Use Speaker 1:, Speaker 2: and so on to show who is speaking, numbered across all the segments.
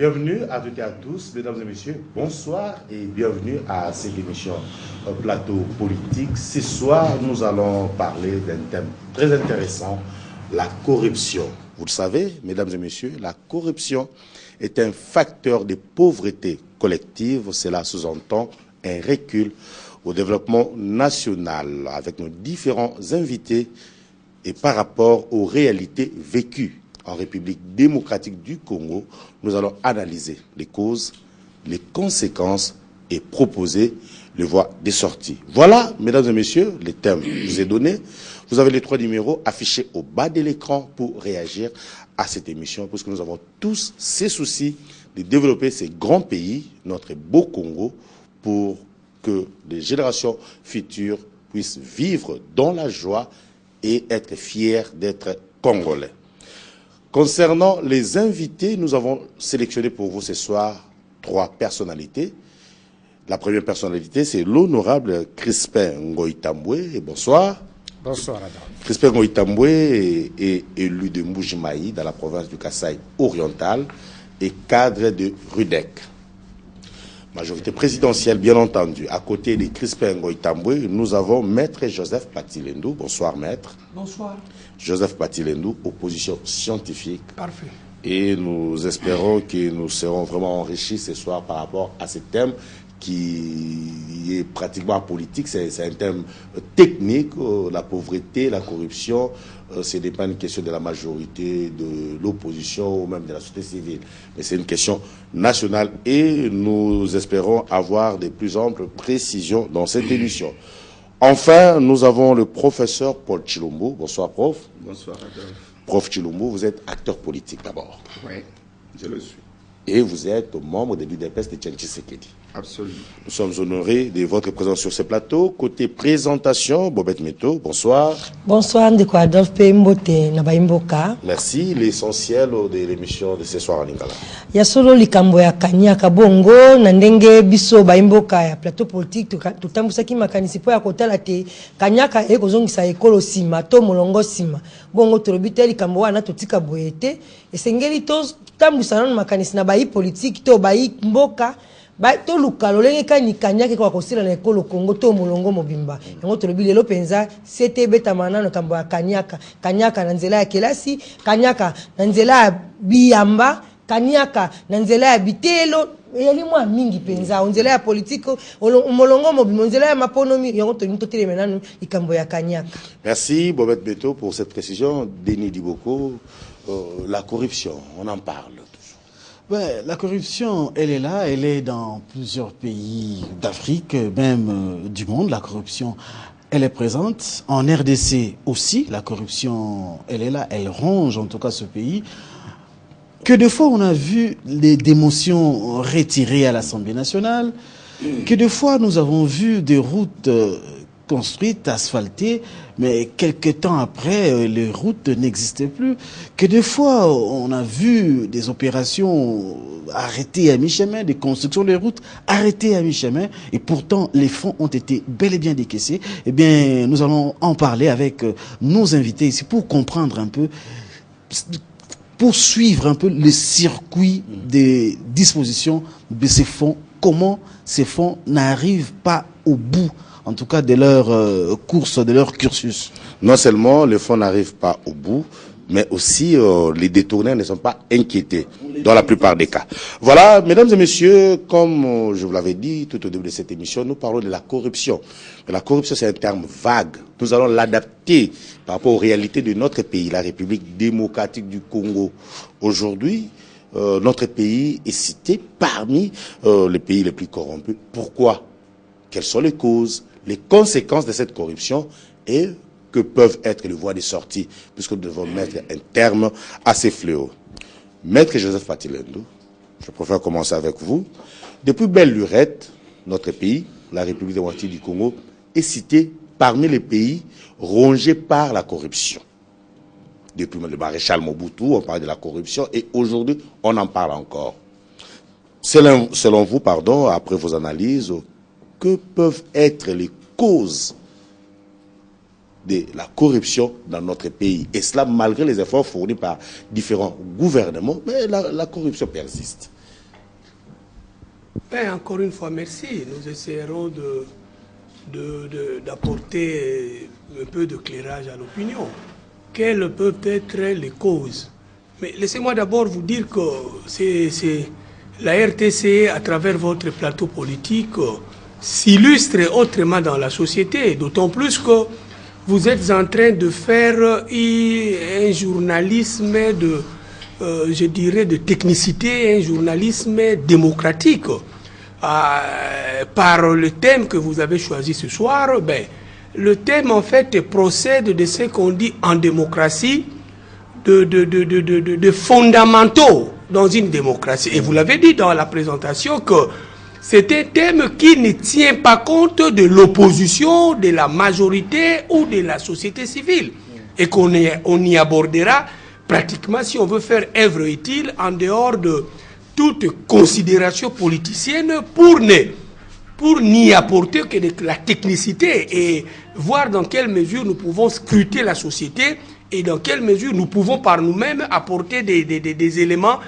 Speaker 1: Bienvenue à toutes et à tous, mesdames et messieurs, bonsoir et bienvenue à cette émission Plateau Politique. Ce soir, nous allons parler d'un thème très intéressant, la corruption. Vous le savez, mesdames et messieurs, la corruption est un facteur de pauvreté collective. Cela sous-entend un recul au développement national avec nos différents invités et par rapport aux réalités vécues en République démocratique du Congo. Nous allons analyser les causes, les conséquences et proposer les voies de sortie. Voilà, mesdames et messieurs, les thèmes que je vous ai donnés. Vous avez les 3 numéros affichés au bas de l'écran pour réagir à cette émission, puisque nous avons tous ces soucis de développer ces grands pays, notre beau Congo, pour que les générations futures puissent vivre dans la joie et être fiers d'être Congolais. Concernant les invités, nous avons sélectionné pour vous ce soir 3 personnalités. La première personnalité, c'est l'honorable Crispin Ngoïtamboué. Bonsoir.
Speaker 2: Bonsoir, Adam.
Speaker 1: Crispin Ngoïtamboué est élu de Mbujimayi dans la province du Kasaï oriental et cadre de RUDEC. Majorité présidentielle, bien entendu. À côté de Crispin Ngoïtamboué, nous avons Maître Joseph Patilendou. Bonsoir, Maître.
Speaker 2: Bonsoir.
Speaker 1: Joseph Patilendou, opposition scientifique.
Speaker 2: Parfait.
Speaker 1: Et nous espérons que nous serons vraiment enrichis ce soir par rapport à ce thème qui est pratiquement politique. C'est un thème technique, la pauvreté, la corruption. Ce n'est pas une question de la majorité, de l'opposition ou même de la société civile. Mais c'est une question nationale et nous espérons avoir de plus amples précisions dans cette émission. Enfin, nous avons le professeur Paul Tshilombo. Bonsoir, prof.
Speaker 3: Bonsoir, Adolphe.
Speaker 1: Prof Tshilombo, vous êtes acteur politique d'abord.
Speaker 3: Oui, je le suis.
Speaker 1: Et vous êtes membre de l'UDPS de Etienne Tshisekedi.
Speaker 3: Absolument.
Speaker 1: Nous sommes honorés de votre présence sur ce plateau. Côté présentation, Bobette Meto, bonsoir.
Speaker 4: Bonsoir, Ndeko Adolphe Mbote Nabaimboka.
Speaker 1: Merci. L'essentiel de l'émission de ce soir en Lingala.
Speaker 4: Yasolo likambo ya kanyaka bongo na ndenge biso baimboka ya plateau politique tutambusaki makanisi po ya kotala te kanyaka ekozongisa ekolo sima to molongo sima bongo tolobite likambo wana totika boyete esengeli to tambusana na makanisi na bayi politique to bayi mboka ba to luka lolenge kani kanyaka kwa kosila na ekolo Kongo to molongo mobimba yango tolobi lelo penza sete beta manano kambo ya kanyaka na nzela ya kelasi kanyaka na nzela ya biyamba kanyaka na nzela ya bitelo yali mwa mingi penza nzela ya politiko molongo mobimba nzela ya maponomi yango to totele menanu ikambo ya kanyaka.
Speaker 1: Merci Bobette Beto pour cette précision. Denis Diboko, la corruption, on en parle.
Speaker 2: Ouais, la corruption, elle est là, elle est dans plusieurs pays d'Afrique, même du monde. La corruption, elle est présente. En RDC aussi, la corruption, elle est là, elle ronge en tout cas ce pays. Que de fois on a vu des motions retirées à l'Assemblée nationale, que de fois nous avons vu des routes construites, asphaltées, mais quelques temps après, les routes n'existaient plus. Que des fois, on a vu des opérations arrêtées à mi-chemin, des constructions de routes arrêtées à mi-chemin, et pourtant les fonds ont été bel et bien décaissés. Eh bien, nous allons en parler avec nos invités ici pour comprendre un peu, pour suivre un peu le circuit des dispositions de ces fonds, comment ces fonds n'arrivent pas au bout, en tout cas de leur course, de leur cursus.
Speaker 1: Non seulement les fonds n'arrivent pas au bout, mais aussi les détournés ne sont pas inquiétés dans la plupart des cas. Voilà, mesdames et messieurs, comme je vous l'avais dit tout au début de cette émission, nous parlons de la corruption. Mais la corruption, c'est un terme vague. Nous allons l'adapter par rapport aux réalités de notre pays, la République démocratique du Congo. Aujourd'hui, notre pays est cité parmi les pays les plus corrompus. Pourquoi? Quelles sont les causes, les conséquences de cette corruption et que peuvent être les voies de sortie, puisque nous devons mettre un terme à ces fléaux. Maître Joseph Patilendou, je préfère commencer avec vous. Depuis belle lurette, notre pays, la République démocratique du Congo, est cité parmi les pays rongés par la corruption. Depuis le maréchal Mobutu, on parle de la corruption et aujourd'hui, on en parle encore. Selon vous, pardon, après vos analyses, que peuvent être les causes de la corruption dans notre pays? Et cela malgré les efforts fournis par différents gouvernements, mais la corruption persiste.
Speaker 5: Ben, encore une fois, merci. Nous essaierons d'apporter un peu d'éclairage à l'opinion. Quelles peuvent être les causes? Mais laissez-moi d'abord vous dire que c'est la RTC, à travers votre plateau politique, s'illustre autrement dans la société, d'autant plus que vous êtes en train de faire un journalisme je dirais, de technicité, un journalisme démocratique. Par le thème que vous avez choisi ce soir, ben, le thème en fait procède de ce qu'on dit en démocratie, de fondamentaux dans une démocratie. Et vous l'avez dit dans la présentation que c'est un thème qui ne tient pas compte de l'opposition, de la majorité ou de la société civile. Et qu'on y abordera pratiquement, si on veut faire œuvre utile, en dehors de toute considération politicienne pour n'y apporter que de la technicité et voir dans quelle mesure nous pouvons scruter la société et dans quelle mesure nous pouvons par nous-mêmes apporter des éléments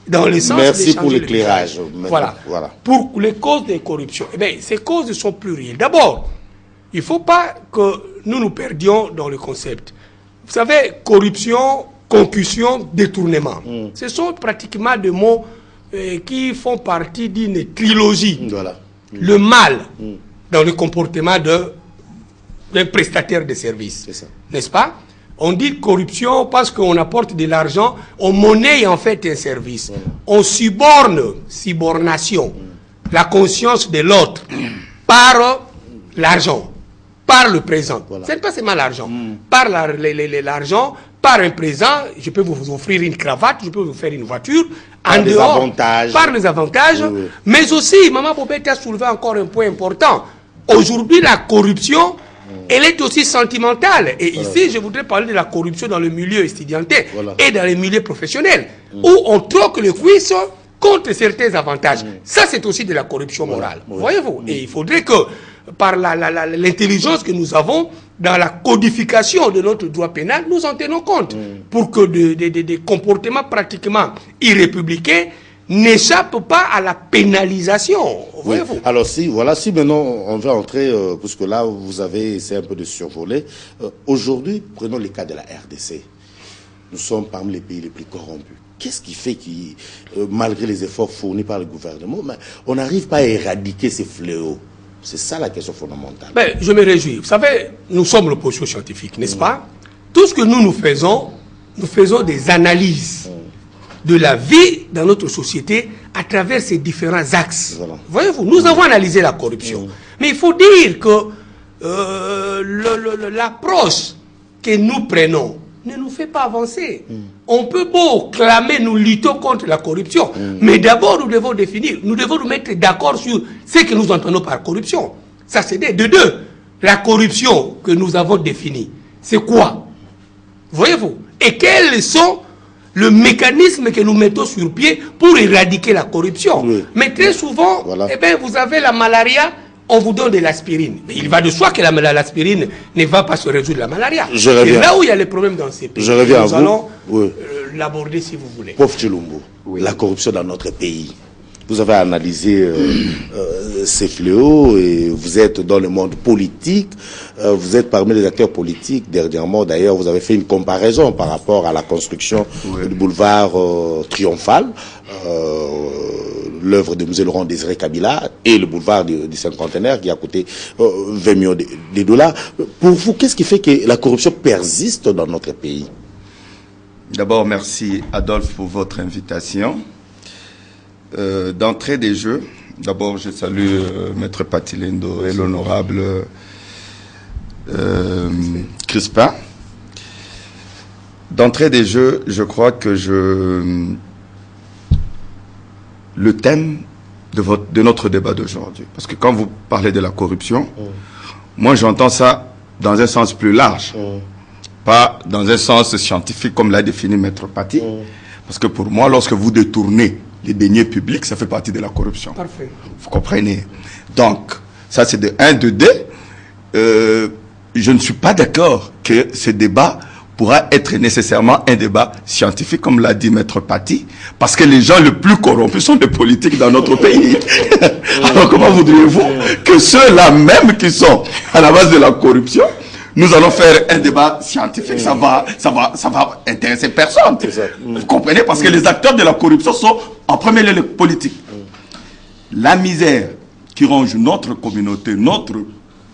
Speaker 5: dans le sens
Speaker 1: Merci pour l'éclairage.
Speaker 5: Voilà. Pour les causes de corruption. Eh bien, ces causes sont plurielles. D'abord, il ne faut pas que nous perdions dans le concept. Vous savez, corruption, concussion, détournement. Ce sont pratiquement des mots qui font partie d'une trilogie.
Speaker 1: Voilà.
Speaker 5: Le mal dans le comportement d'un prestataire de service. N'est-ce pas? On dit corruption parce qu'on apporte de l'argent, on monnaie en fait un service. On subornation, la conscience de l'autre par l'argent, par le présent. Ce n'est pas seulement l'argent. Par l'argent, par un présent, je peux vous offrir une cravate, je peux vous faire une voiture, en dehors, par les avantages, mais aussi, Maman Bobette a soulevé encore un point important. Aujourd'hui, la corruption, elle est aussi sentimentale. Et ici, je voudrais parler de la corruption dans le milieu étudiantin et dans les milieux professionnels, où on troque le cuisse contre certains avantages. Ça, c'est aussi de la corruption morale. Voyez-vous? Et il faudrait que, par l'intelligence que nous avons dans la codification de notre droit pénal, nous en tenons compte pour que des comportements pratiquement irrépublicains n'échappent pas à la pénalisation. Voyez-vous?
Speaker 1: Alors si maintenant on va entrer, puisque là vous avez essayé un peu de survoler, aujourd'hui, prenons le cas de la RDC. Nous sommes parmi les pays les plus corrompus. Qu'est-ce qui fait que, malgré les efforts fournis par le gouvernement, on n'arrive pas à éradiquer ces fléaux? C'est ça la question fondamentale.
Speaker 5: Ben, je me réjouis. Vous savez, nous sommes l'opposition scientifique, n'est-ce pas? Tout ce que nous faisons des analyses de la vie dans notre société à travers ces différents axes. Voyez-vous, nous avons analysé la corruption. Mais il faut dire que l'approche que nous prenons ne nous fait pas avancer. On peut beau clamer, nous luttons contre la corruption, mais d'abord nous devons définir, nous devons nous mettre d'accord sur ce que nous entendons par corruption. Ça c'est de deux. La corruption que nous avons définie, c'est quoi? Voyez-vous? Et quels sont le mécanisme que nous mettons sur pied pour éradiquer la corruption? Mais très souvent, eh bien, vous avez la malaria, on vous donne de l'aspirine. Mais il va de soi que l'aspirine ne va pas se résoudre la malaria. C'est là où il y a les problèmes dans ces pays. Nous allons l'aborder si vous voulez.
Speaker 1: Prof Tshilombo, la corruption dans notre pays. Vous avez analysé ces fléaux et vous êtes dans le monde politique. Vous êtes parmi les acteurs politiques. Dernièrement, d'ailleurs, vous avez fait une comparaison par rapport à la construction du boulevard Triomphal, l'œuvre de M. Laurent Désiré Kabila, et le boulevard du cinquantenaire qui a coûté 20 millions de dollars. Pour vous, qu'est-ce qui fait que la corruption persiste dans notre pays?
Speaker 3: D'abord, merci Adolphe pour votre invitation. D'entrée des jeux, d'abord je salue Maître Patilendo et l'honorable Crispin. D'entrée des jeux, je crois que le thème de notre débat d'aujourd'hui, parce que quand vous parlez de la corruption, moi j'entends ça dans un sens plus large, pas dans un sens scientifique comme l'a défini Maître Pati, parce que pour moi, lorsque vous détournez les deniers publics, ça fait partie de la corruption.
Speaker 5: Parfait.
Speaker 3: Vous comprenez? Donc, ça c'est de 1, de 2. Je ne suis pas d'accord que ce débat pourra être nécessairement un débat scientifique, comme l'a dit Maître Paty, parce que les gens les plus corrompus sont des politiques dans notre pays. Alors comment voudriez-vous que ceux-là même qui sont à la base de la corruption, nous allons faire un débat scientifique, ça va intéresser personne. Vous comprenez? Parce que les acteurs de la corruption sont en premier lieu les politiques. La misère qui ronge notre communauté, notre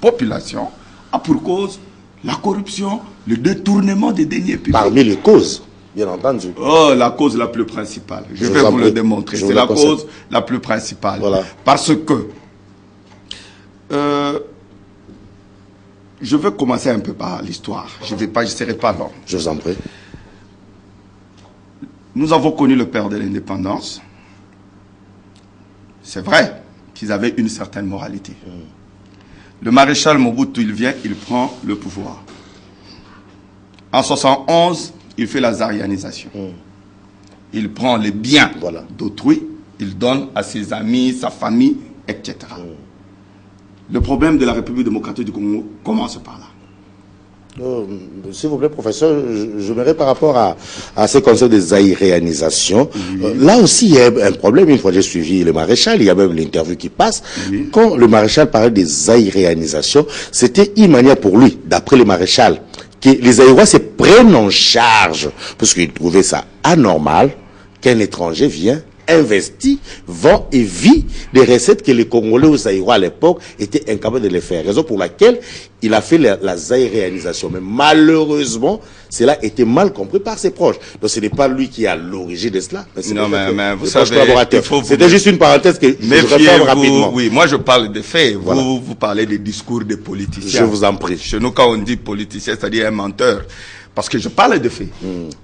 Speaker 3: population, a pour cause la corruption, le détournement des deniers publics.
Speaker 1: Parmi les causes, bien entendu.
Speaker 3: Oh, la cause la plus principale. Je vais vous le démontrer. C'est la cause la plus principale.
Speaker 1: Voilà.
Speaker 3: Parce que je veux commencer un peu par l'histoire. Je ne serai pas long.
Speaker 1: Je vous en prie.
Speaker 3: Nous avons connu le père de l'indépendance. C'est vrai qu'ils avaient une certaine moralité. Le maréchal Mobutu, il vient, il prend le pouvoir. En 71, il fait la zaïanisation. Il prend les biens d'autrui, il donne à ses amis, sa famille, etc. Le problème de la République démocratique du Congo commence par là.
Speaker 1: S'il vous plaît, professeur, je verrai par rapport à ce concept de zaïréanisation. Là aussi, il y a un problème. Une fois j'ai suivi le maréchal, il y a même l'interview qui passe. Quand le maréchal parlait des zaïréanisations, c'était une manière pour lui, d'après le maréchal, que les Aïrois se prennent en charge, parce qu'ils trouvaient ça anormal qu'un étranger vient, investit, vend et vit des recettes que les Congolais aux Aïrois à l'époque étaient incapables de les faire. Raison pour laquelle il a fait la zaïréanisation. Mais malheureusement, cela était mal compris par ses proches. Donc ce n'est pas lui qui a l'origine de cela.
Speaker 3: Non, mais vous savez,
Speaker 1: c'était juste une parenthèse que je voudrais faire rapidement.
Speaker 3: Oui, moi je parle des faits. Voilà. Vous parlez des discours des politiciens.
Speaker 1: Je vous en prie.
Speaker 3: Chez nous, quand on dit politicien, c'est-à-dire un menteur. Parce que je parle de faits.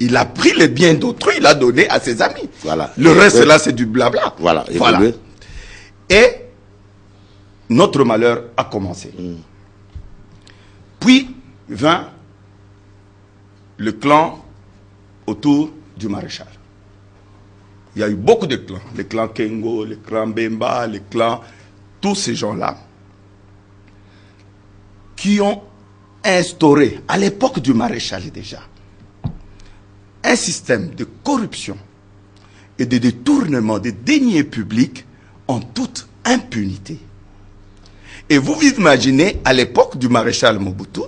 Speaker 3: Il a pris les biens d'autrui, il a donné à ses amis.
Speaker 1: Voilà.
Speaker 3: Le reste, là, c'est du blabla.
Speaker 1: Voilà.
Speaker 3: Et notre malheur a commencé. Puis vint le clan autour du maréchal. Il y a eu beaucoup de clans. Les clans Kengo, les clans Bemba, les clans... Tous ces gens-là qui ont instauré, à l'époque du maréchal déjà, un système de corruption et de détournement des deniers publics en toute impunité. Et vous imaginez, à l'époque du maréchal Mobutu,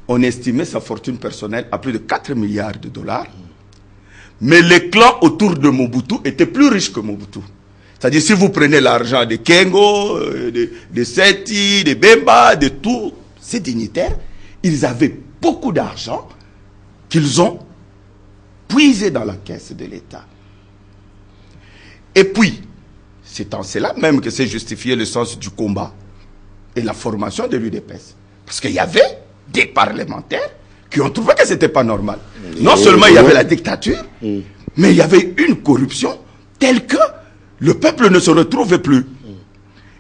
Speaker 3: on estimait sa fortune personnelle à plus de 4 milliards de dollars. Mais les clans autour de Mobutu étaient plus riches que Mobutu. C'est-à-dire, si vous prenez l'argent des Kengo, des Seti, des Bemba, de tous ces dignitaires, ils avaient beaucoup d'argent qu'ils ont puisé dans la caisse de l'État. Et puis, c'est en cela même que c'est justifié le sens du combat et la formation de l'UDPS. Parce qu'il y avait des parlementaires qui ont trouvé que ce n'était pas normal. Non seulement il y avait la dictature, mais il y avait une corruption telle que le peuple ne se retrouvait plus.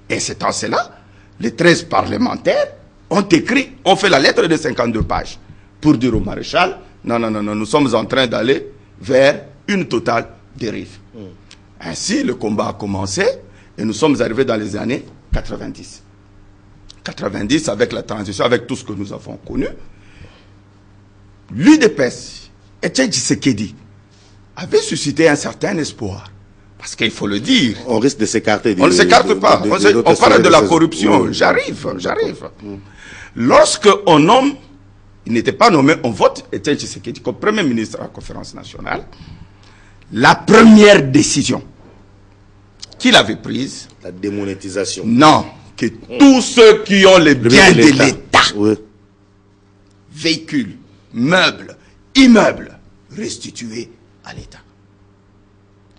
Speaker 3: Et c'est en cela, les 13 parlementaires ont écrit, ont fait la lettre de 52 pages pour dire au maréchal, non, nous sommes en train d'aller vers une totale dérive. Ainsi, le combat a commencé et nous sommes arrivés dans les années 90. 90, avec la transition, avec tout ce que nous avons connu, l'UDPS, Etienne Tshisekedi, avait suscité un certain espoir. Parce qu'il faut le dire.
Speaker 1: On risque de s'écarter.
Speaker 3: On ne s'écarte pas. On parle de la corruption. J'arrive. Lorsqu'on nomme, il n'était pas nommé, on vote Etienne Tshisekedi comme Premier ministre à la conférence nationale. La première décision qu'il avait prise...
Speaker 1: La démonétisation.
Speaker 3: Non. Que tous ceux qui ont les biens de l'État, véhicules, meubles, immeubles, restitués à l'État.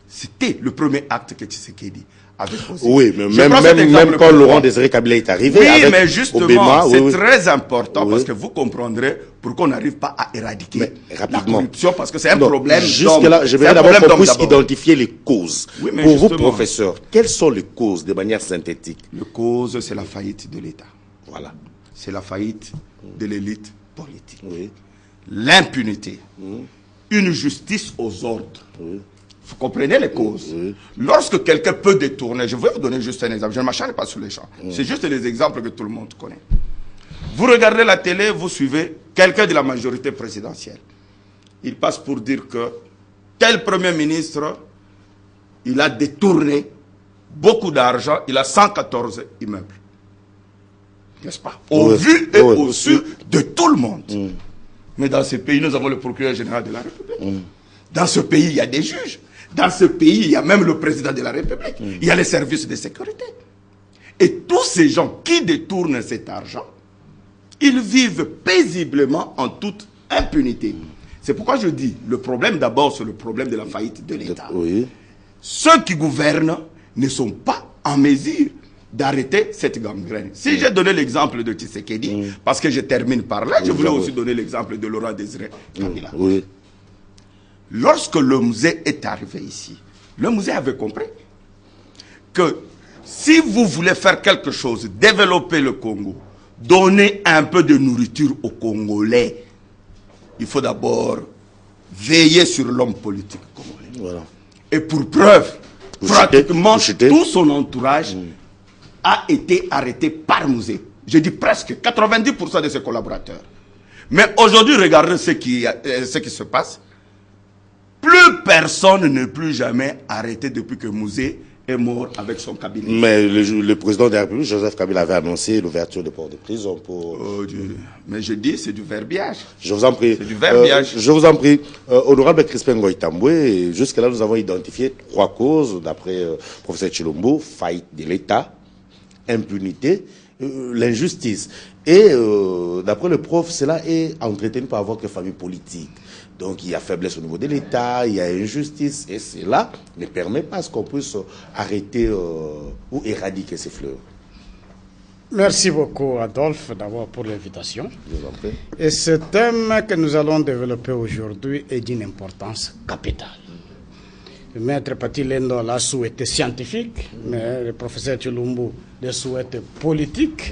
Speaker 3: C'était le premier acte que Tshisekedi avait posé.
Speaker 1: Oui, mais même quand Laurent Désiré Kabila est arrivé,
Speaker 3: oui, mais justement, c'est très important parce que vous comprendrez pourquoi on n'arrive pas à éradiquer la corruption, parce que c'est un problème.
Speaker 1: Jusque-là, je voudrais d'abord qu'on puisse identifier les causes.
Speaker 3: Oui, mais
Speaker 1: pour vous, professeur, quelles sont les causes de manière synthétique?
Speaker 3: Les causes, c'est la faillite de l'État.
Speaker 1: Voilà.
Speaker 3: C'est la faillite de l'élite politique.
Speaker 1: Oui.
Speaker 3: L'impunité. Une justice aux ordres. Vous comprenez les causes. Lorsque quelqu'un peut détourner, je vais vous donner juste un exemple, je ne m'acharne pas sur les champs. C'est juste les exemples que tout le monde connaît. Vous regardez la télé, vous suivez quelqu'un de la majorité présidentielle, il passe pour dire que tel Premier ministre, il a détourné beaucoup d'argent, il a 114 immeubles. N'est-ce pas? Au vu et au su de tout le monde. Mais dans ce pays, nous avons le procureur général de la République. Dans ce pays, il y a des juges. Dans ce pays, il y a même le président de la République. Il y a les services de sécurité. Et tous ces gens qui détournent cet argent, ils vivent paisiblement en toute impunité. C'est pourquoi je dis, le problème d'abord, c'est le problème de la faillite de l'État. Ceux qui gouvernent ne sont pas en mesure d'arrêter cette gangrène. Si j'ai donné l'exemple de Tshisekedi, parce que je termine par là, je voulais aussi donner l'exemple de Laurent Désiré Kabila. Lorsque le musée est arrivé ici, le musée avait compris que si vous voulez faire quelque chose, développer le Congo, donner un peu de nourriture aux Congolais, il faut d'abord veiller sur l'homme politique congolais. Et pour preuve, pratiquement tout son entourage a été arrêté par musée. Je dis presque 90% de ses collaborateurs. Mais aujourd'hui, regardez ce qui se passe. Plus personne n'est plus jamais arrêté depuis que Musée est mort avec son cabinet.
Speaker 1: Mais le président de la République, Joseph Kabila, avait annoncé l'ouverture de ports de prison pour...
Speaker 3: Mais je dis, c'est du verbiage.
Speaker 1: Je vous en prie.
Speaker 3: C'est du verbiage.
Speaker 1: Je vous en prie. Honorable Crispin Ngoïtamboué, jusque-là, nous avons identifié 3 causes, d'après professeur Tshilombo: faillite de l'État, impunité, l'injustice. Et d'après le prof, cela est entretenu par votre famille politique. Donc il y a faiblesse au niveau de l'État, il y a injustice, et cela ne permet pas qu'on puisse arrêter ou éradiquer ces fléaux.
Speaker 6: Merci beaucoup, Adolphe, d'abord pour l'invitation. Et ce thème que nous allons développer aujourd'hui est d'une importance capitale. Le maître Patilendo l'a souhaité scientifique, mais le professeur Tshilombo le souhaite politique.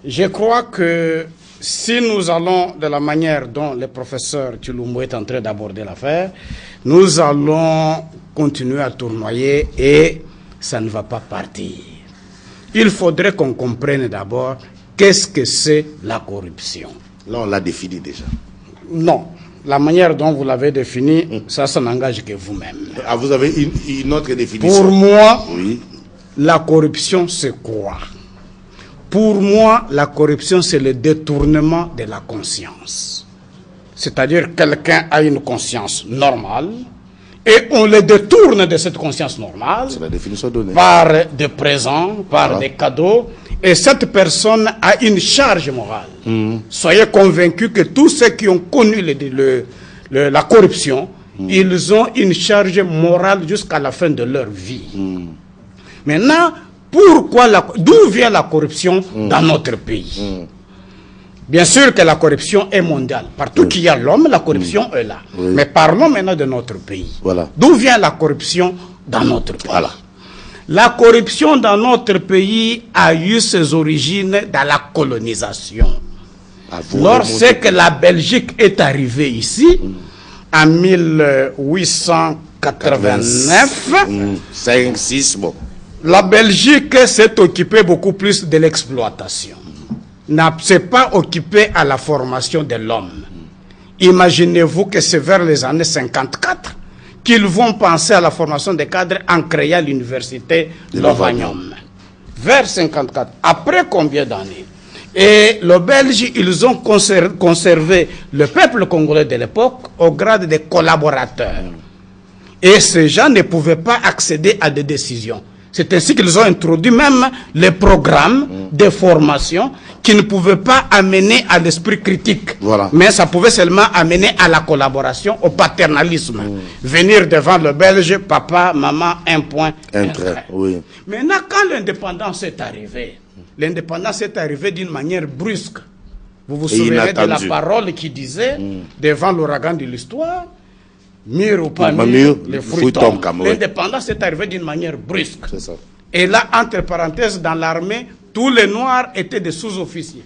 Speaker 6: Je crois que si nous allons de la manière dont le professeur Tshilombo est en train d'aborder l'affaire, nous allons continuer à tournoyer et ça ne va pas partir. Il faudrait qu'on comprenne d'abord qu'est-ce que c'est la corruption.
Speaker 1: Là, on l'a défini déjà.
Speaker 6: Non. La manière dont vous l'avez défini, ça n'engage que vous-même.
Speaker 1: Ah, vous avez une autre définition?
Speaker 6: Pour moi, la corruption, c'est quoi? Pour moi, la corruption, c'est le détournement de la conscience. C'est-à-dire quelqu'un a une conscience normale et on le détourne de cette conscience normale.
Speaker 1: C'est la définition donnée. Par
Speaker 6: des présents, par des cadeaux. Et cette personne a une charge morale. Soyez convaincus que tous ceux qui ont connu la corruption, ils ont une charge morale jusqu'à la fin de leur vie. Maintenant, d'où vient la corruption dans notre pays? Bien sûr que la corruption est mondiale. Partout qu'il y a l'homme, la corruption est là. Mais parlons maintenant de notre pays. D'où vient la corruption dans notre pays? La corruption dans notre pays a eu ses origines dans la colonisation. Lorsque la Belgique est arrivée ici, en 1889,
Speaker 1: 5, 6, bon.
Speaker 6: La Belgique s'est occupée beaucoup plus de l'exploitation. Ne s'est pas occupée à la formation de l'homme. Imaginez-vous que c'est vers les années 54 qu'ils vont penser à la formation des cadres en créant l'université Lovanium. Vers 54. Après combien d'années? Et les Belges, ils ont conservé le peuple congolais de l'époque au grade de collaborateurs. Et ces gens ne pouvaient pas accéder à des décisions. C'est ainsi qu'ils ont introduit même les programmes de formation qui ne pouvaient pas amener à l'esprit critique. Mais ça pouvait seulement amener à la collaboration, au paternalisme. Venir devant le Belge, papa, maman, un point, un trait. Maintenant, quand l'indépendance est arrivée, d'une manière brusque. Vous vous souvenez de la parole qui disait, devant l'ouragan de l'histoire, mûr ou pas mûr, les fruits tombent. L'indépendance est arrivée d'une manière brusque. Et là, entre parenthèses, dans l'armée, tous les Noirs étaient des sous-officiers.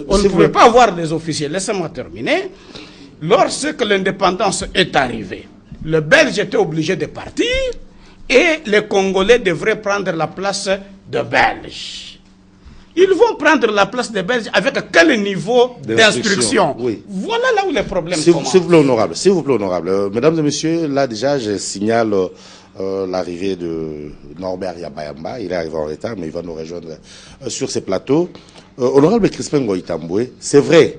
Speaker 6: On ne pouvait pas avoir des officiers. Laissez-moi terminer. Lorsque l'indépendance est arrivée, le Belge était obligé de partir et les Congolais devraient prendre la place de Belges. Ils vont prendre la place des Belges avec quel niveau d'instruction?
Speaker 1: Oui.
Speaker 6: Voilà là où les problèmes commencent.
Speaker 1: S'il vous plaît, honorable. Mesdames et messieurs, là déjà, je signale l'arrivée de Norbert Yabayamba. Il est arrivé en retard, mais il va nous rejoindre sur ces plateaux. Honorable Crispin Goïtamboué, c'est vrai,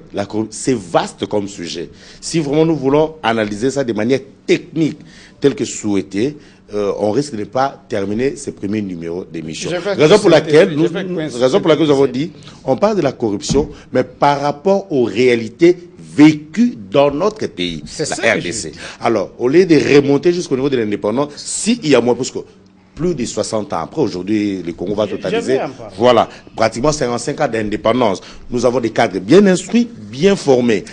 Speaker 1: c'est vaste comme sujet. Si vraiment nous voulons analyser ça de manière technique, telle que souhaitée, on risque de ne pas terminer ces premiers numéros d'émission. Raison pour laquelle nous avons dit, on parle de la corruption, mais par rapport aux réalités vécues dans notre pays, la RDC. Alors, au lieu de remonter jusqu'au niveau de l'indépendance, s'il y a moins, parce que plus de 60 ans après, aujourd'hui, le Congo va totaliser, voilà, pratiquement 55 ans d'indépendance. Nous avons des cadres bien instruits, bien formés.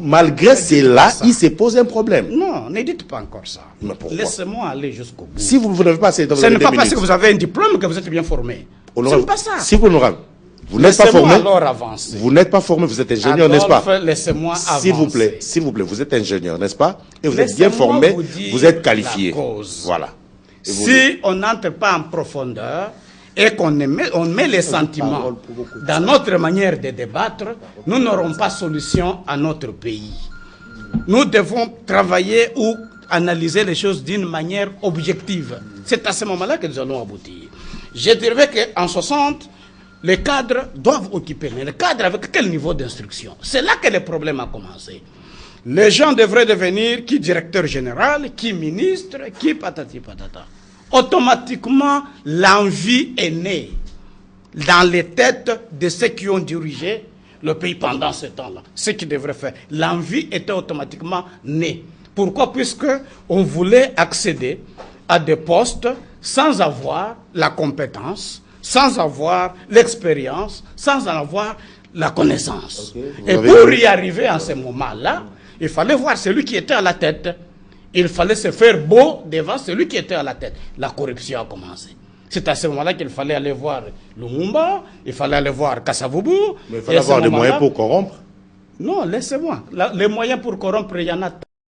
Speaker 1: Malgré cela, il se pose un problème.
Speaker 6: Non, ne dites pas encore ça. Laissez-moi aller jusqu'au bout.
Speaker 1: Si vous n'avez pas...
Speaker 6: Ce n'est pas parce que vous avez un diplôme que vous êtes bien formé. Ce n'est pas ça.
Speaker 1: Si vous n'êtes pas formé,
Speaker 6: alors avancer.
Speaker 1: Vous n'êtes pas formé, vous êtes ingénieur, n'est-ce pas?
Speaker 6: Laissez-moi avancer.
Speaker 1: S'il vous plaît, vous êtes ingénieur, n'est-ce pas? Et vous êtes bien formé, vous êtes qualifié. Voilà.
Speaker 6: Si on n'entre pas en profondeur et qu'on met les sentiments dans notre manière de débattre, nous n'aurons pas solution à notre pays. Nous devons travailler ou analyser les choses d'une manière objective. C'est à ce moment-là que nous allons aboutir. Je dirais qu'en 60, les cadres doivent occuper. Mais les cadres avec quel niveau d'instruction? C'est là que le problème a commencé. Les gens devraient devenir qui directeur général, qui ministre, qui patati patata. Automatiquement, l'envie est née dans les têtes de ceux qui ont dirigé le pays pendant ce temps-là. Ce qu'ils devraient faire. L'envie était automatiquement née. Pourquoi? Puisque on voulait accéder à des postes sans avoir la compétence, sans avoir l'expérience, sans en avoir la connaissance. Okay. Et pour y arriver en ce moment-là, il fallait voir celui qui était à la tête. Il fallait se faire beau devant celui qui était à la tête. La corruption a commencé. C'est à ce moment-là qu'il fallait aller voir Lumumba, il fallait aller voir Kassavubu.
Speaker 1: Mais il fallait avoir des moyens pour corrompre.
Speaker 6: Non, laissez-moi. Les moyens pour corrompre, il y en a.